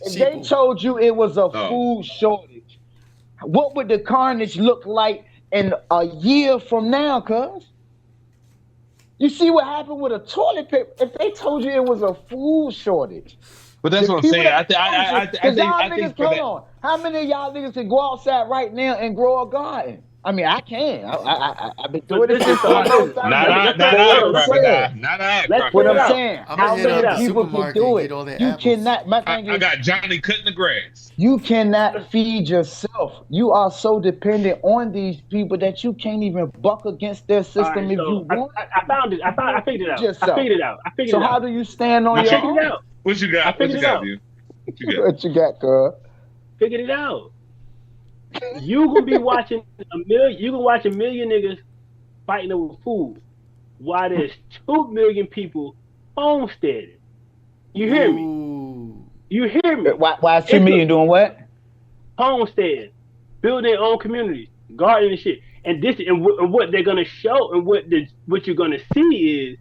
If they told you it was a food shortage, what would the carnage look like in a year from now, cuz? You see what happened with a toilet paper? If they told you it was a food shortage, but that's what I'm saying. I think hold on. How many of y'all niggas can go outside right now and grow a garden? I mean, I can. I've been doing this since I was Not I. What I'm saying, how many the people can do it? You cannot. My thing is, I got Johnny cutting the grass. you cannot feed yourself. You are so dependent on these people that you can't even buck against their system if you want. I found it. I figured it out. Yourself. I figured it out. So how do you stand on your own? What you got? What you got, dude? What you got, cuz? Figured it out. You gonna be watching a million. You gonna watch a million niggas fighting over food, while there's 2 million people homesteading. You hear me? You hear me? Why 2 million doing what? Homesteading, building their own communities, gardening and shit. And this and what they're gonna show and what you're gonna see is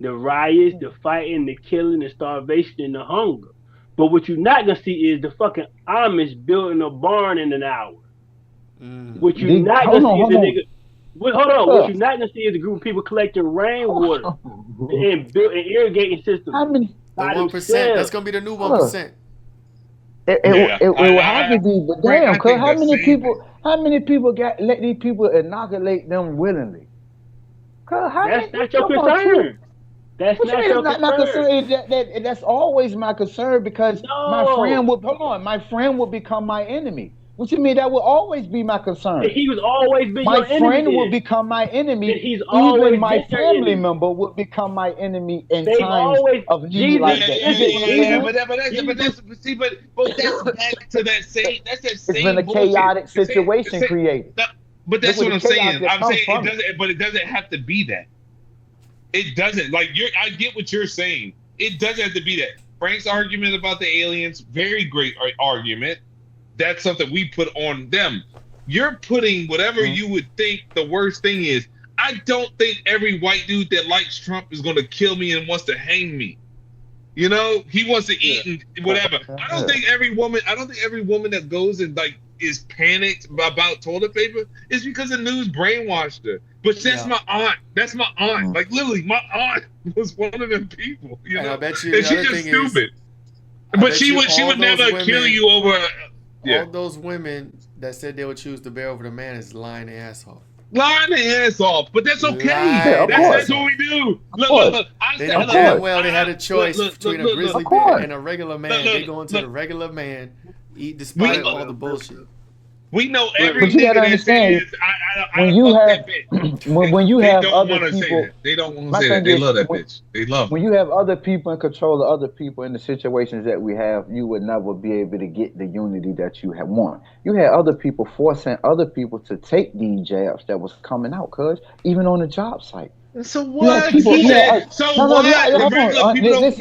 the riots, the fighting, the killing, the starvation, and the hunger. But what you're not gonna see is the fucking Amish building a barn in an hour. What you're not gonna see is the nigga. Hold on. What you're not gonna see is a group of people collecting rainwater and building irrigating systems. How many? The 1%. That's gonna be the new 1%. It will have to be, but damn, cuz how many people let these people inoculate them willingly? That's not your concern. That's not your concern. That's always my concern because my friend would become my enemy. What you mean? That will always be my concern. He was always been my your enemy. My friend will become my enemy. Even my family member would become my enemy in times of need like that. But that's back to that same. That's that same. It's been a chaotic situation created. But that's what I'm saying. I'm saying it doesn't. But it doesn't have to be that. It doesn't. I get what you're saying. It doesn't have to be that. Frank's argument about the aliens, very great argument. That's something we put on them. You're putting whatever you would think the worst thing is. I don't think every white dude that likes Trump is going to kill me and wants to hang me. You know, he wants to eat and whatever. I don't think every woman that goes and is panicked about toilet paper is because the news brainwashed her. But that's my aunt. That's my aunt. Like literally, my aunt was one of them people. You know, and I bet you and she's just stupid. But she would never kill you over. All those women that said they would choose the bear over the man is lying their ass off. Lying their ass off, but that's okay. That's what we do. Look. They know damn well they had a choice between a grizzly bear and a regular man. They go into the regular man, eat despite all the bullshit. We know everything. But you gotta understand, when you have other people, they don't want to say that. They love that bitch. They love. When you have other people in control of other people in the situations that we have, you would never be able to get the unity that you want. You had other people forcing other people to take these jabs that was coming out, cuz even on the job site. So what? Listen,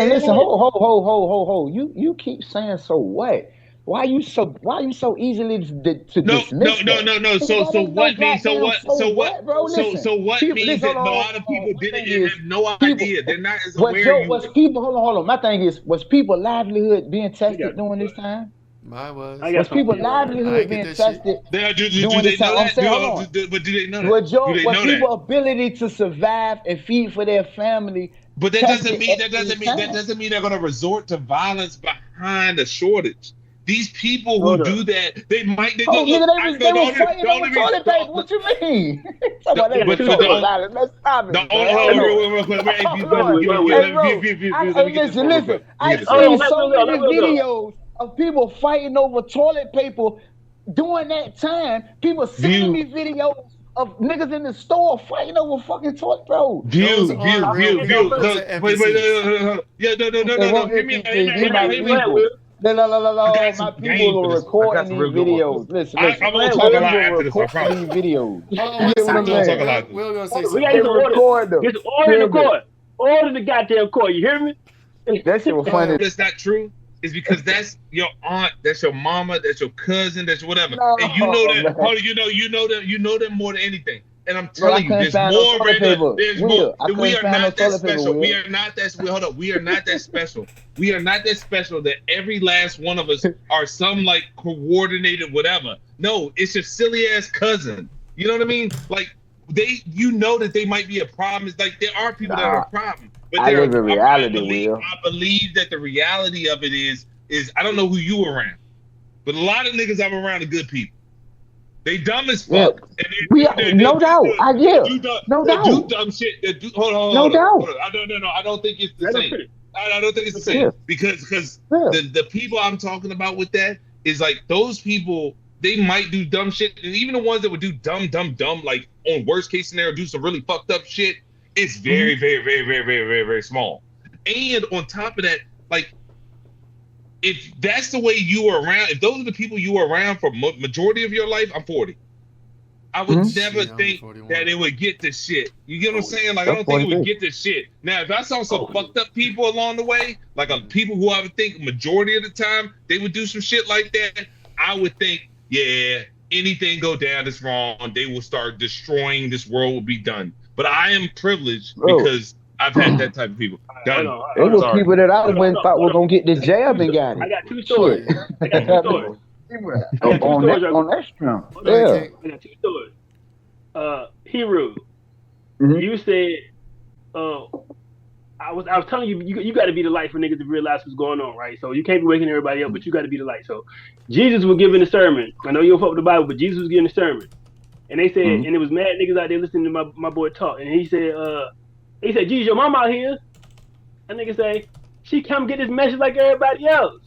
Listen. Hold. You keep saying so what? Why you so easily to dismiss? No. So what means? So what means that a lot of people didn't have no idea? They're not as aware. Was people? Hold on. My thing is, was people livelihood being tested during this time? Mine was. Was people livelihood being tested during this time? I'm saying, but do they know that? Was people ability to survive and feed for their family? But that doesn't mean they're going to resort to violence behind a shortage. These people who do that, they might. They was fighting over toilet paper. What you mean? Listen. I seen so many videos of people fighting over toilet paper during that time. People sending me videos of niggas in the store fighting over fucking toilet, bro. View. Yeah, no. Hear me. No. My people are recording these videos. Listen. I'm gonna talk a lot after this. I promise. These videos. We're gonna say we gotta record them. Just order the court. Order the goddamn court. You hear me? That shit was funny. That's not true. It's because that's your aunt, that's your mama, that's your cousin, that's whatever. And you know that. You know them more than anything. And I'm telling you, there's more regular. There's more. We are not that special. We are not that. Hold up. We are not that special. We are not that special that every last one of us are some like coordinated whatever. No, it's your silly ass cousin. You know what I mean? Like you know that they might be a problem. It's like there are people that are a problem. But I live in reality. I believe that the reality of it is I don't know who you around, but a lot of niggas I'm around are good people. They dumb as fuck. Yeah. No doubt. I get no doubt. Do dumb shit. Hold on. No doubt. No. I don't think it's the same. I don't think it's the same because the people I'm talking about with that is like those people. They might do dumb shit, and even the ones that would do dumb, like on worst case scenario, do some really fucked up shit. It's very, very, very, very, very, very, very small. And on top of that, like, if that's the way you are around, if those are the people you are around for majority of your life, I'm 40. I would never think that it would get to shit. You get what I'm saying? Like, I don't think it would get to shit. Now, if I saw some fucked up people along the way, like people who I would think majority of the time they would do some shit like that, I would think, yeah, anything go down that's wrong, they will start destroying this world will be done. But I am privileged because I've had that type of people. There were people that I went thought were gonna get the jab and got it. I got two stories. On that strong. Yeah. I got two stories. Heru, you said I was telling you got to be the light for niggas to realize what's going on, right? So you can't be waking everybody up, but you got to be the light. So Jesus was giving a sermon. I know you don't fuck with the Bible, but Jesus was giving a sermon, and they said, and it was mad niggas out there listening to my boy talk, and he said, Jesus, your mom out here. That nigga say, she come get this message like everybody else.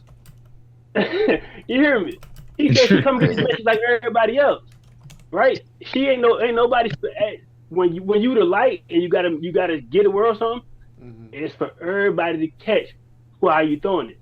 You hear me? He said she come get this message like everybody else, right? She ain't nobody. When you the light and you gotta get the world something. It's for everybody to catch. Why are you throwing it?